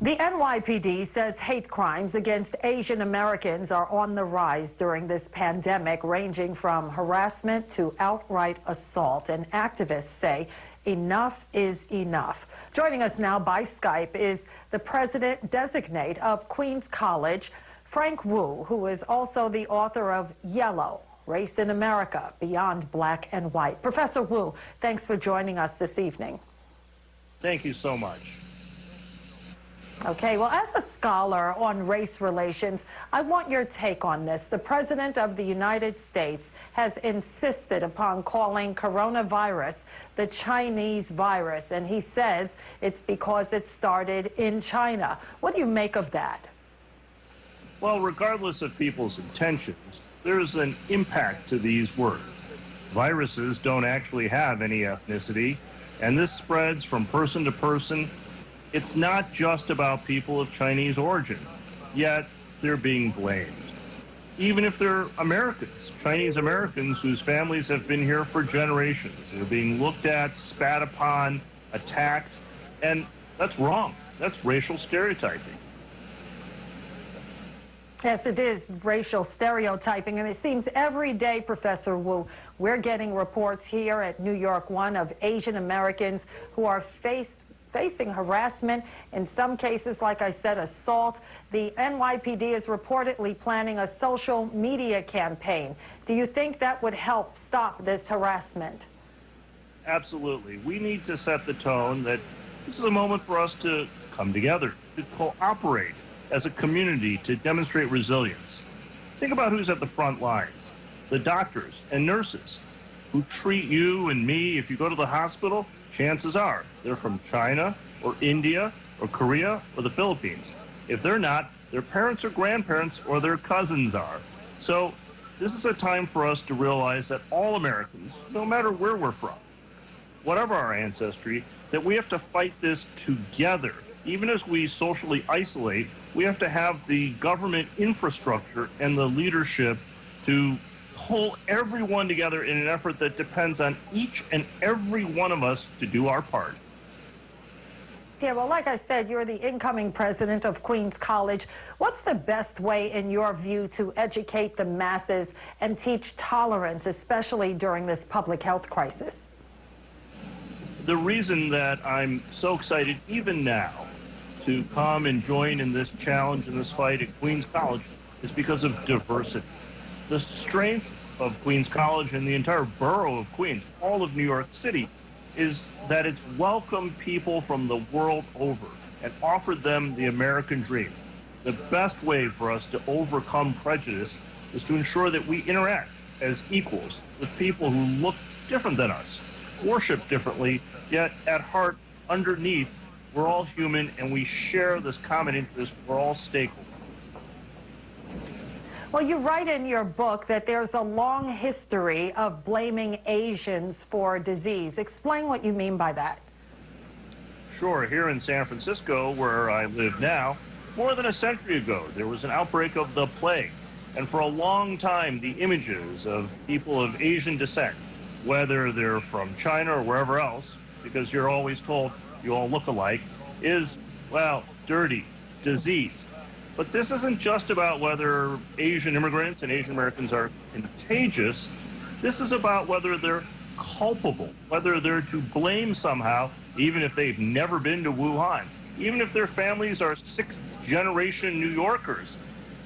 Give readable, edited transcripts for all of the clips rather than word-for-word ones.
The NYPD says hate crimes against Asian Americans are on the rise during this pandemic, ranging from harassment to outright assault. And activists say enough is enough. Joining us now by Skype is the president designate of Queens College, Frank Wu, who is also the author of Yellow: Race in America, Beyond Black and White. Professor Wu, thanks for joining us this evening. Thank you so much. Okay, well, as a scholar on race relations, I want your take on this. The President of the United States has insisted upon calling coronavirus the Chinese virus, and he says it's because it started in China. What do you make of that? Well, regardless of people's intentions, there's an impact to these words. Viruses don't actually have any ethnicity, and this spreads from person to person. It's not just about people of Chinese origin, yet they're being blamed. Even if they're Americans, Chinese Americans whose families have been here for generations. They're being looked at, spat upon, attacked, and that's wrong. That's racial stereotyping. Yes, it is racial stereotyping, and it seems every day, Professor Wu, we're getting reports here at New York One of Asian Americans who are facing harassment, in some cases, like I said, assault. The NYPD is reportedly planning a social media campaign. Do you think that would help stop this harassment? Absolutely. We need to set the tone that this is a moment for us to come together, to cooperate as a community, to demonstrate resilience. Think about who's at the front lines, the doctors and nurses who treat you and me. If you go to the hospital, chances are they're from China or India or Korea or the Philippines. If they're not, their parents or grandparents or their cousins are. So this is a time for us to realize that all Americans, no matter where we're from, whatever our ancestry, that we have to fight this together. Even as we socially isolate, we have to have the government infrastructure and the leadership to pull everyone together in an effort that depends on each and every one of us to do our part. Yeah, well, like I said, you're the incoming president of Queens College. What's the best way, in your view, to educate the masses and teach tolerance, especially during this public health crisis? The reason that I'm so excited, even now, to come and join in this challenge, in this fight at Queens College, is because of diversity. The strength of Queens College and the entire borough of Queens, all of New York City, is that it's welcomed people from the world over and offered them the American dream. The best way for us to overcome prejudice is to ensure that we interact as equals with people who look different than us, worship differently, yet at heart, underneath, we're all human and we share this common interest. We're all stakeholders. Well, you write in your book that there's a long history of blaming Asians for disease. Explain what you mean by that. Sure. Here in San Francisco, where I live now, more than a century ago, there was an outbreak of the plague. And for a long time, the images of people of Asian descent, whether they're from China or wherever else, because you're always told you all look alike, is, well, dirty, disease. But this isn't just about whether Asian immigrants and Asian Americans are contagious. This is about whether they're culpable, whether they're to blame somehow, even if they've never been to Wuhan, even if their families are sixth-generation New Yorkers,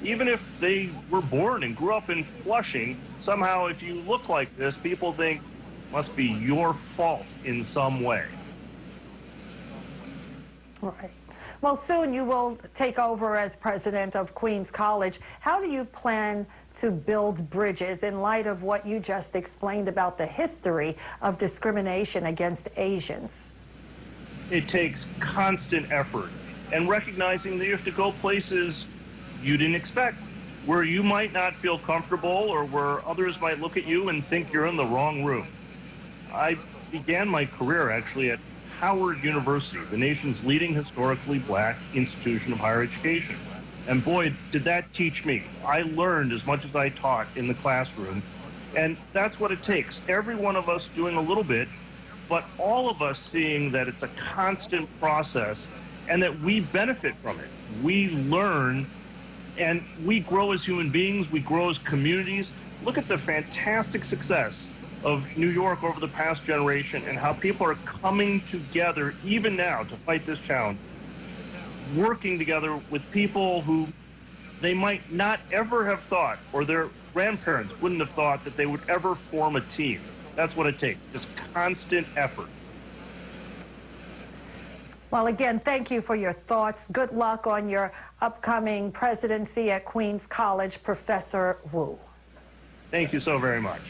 even if they were born and grew up in Flushing. Somehow, if you look like this, people think it must be your fault in some way. Right. Well, soon you will take over as president of Queens College. How do you plan to build bridges in light of what you just explained about the history of discrimination against Asians? It takes constant effort and recognizing that you have to go places you didn't expect, where you might not feel comfortable or where others might look at you and think you're in the wrong room. I began my career actually at Howard University, the nation's leading historically black institution of higher education. And boy, did that teach me. I learned as much as I taught in the classroom. And that's what it takes. Every one of us doing a little bit, but all of us seeing that it's a constant process and that we benefit from it. We learn and we grow as human beings, we grow as communities. Look at the fantastic success of New York over the past generation and how people are coming together even now to fight this challenge, working together with people who they might not ever have thought, or their grandparents wouldn't have thought that they would ever form a team. That's what it takes, just constant effort. Well, again, thank you for your thoughts. Good luck on your upcoming presidency at Queens College, Professor Wu. Thank you so very much.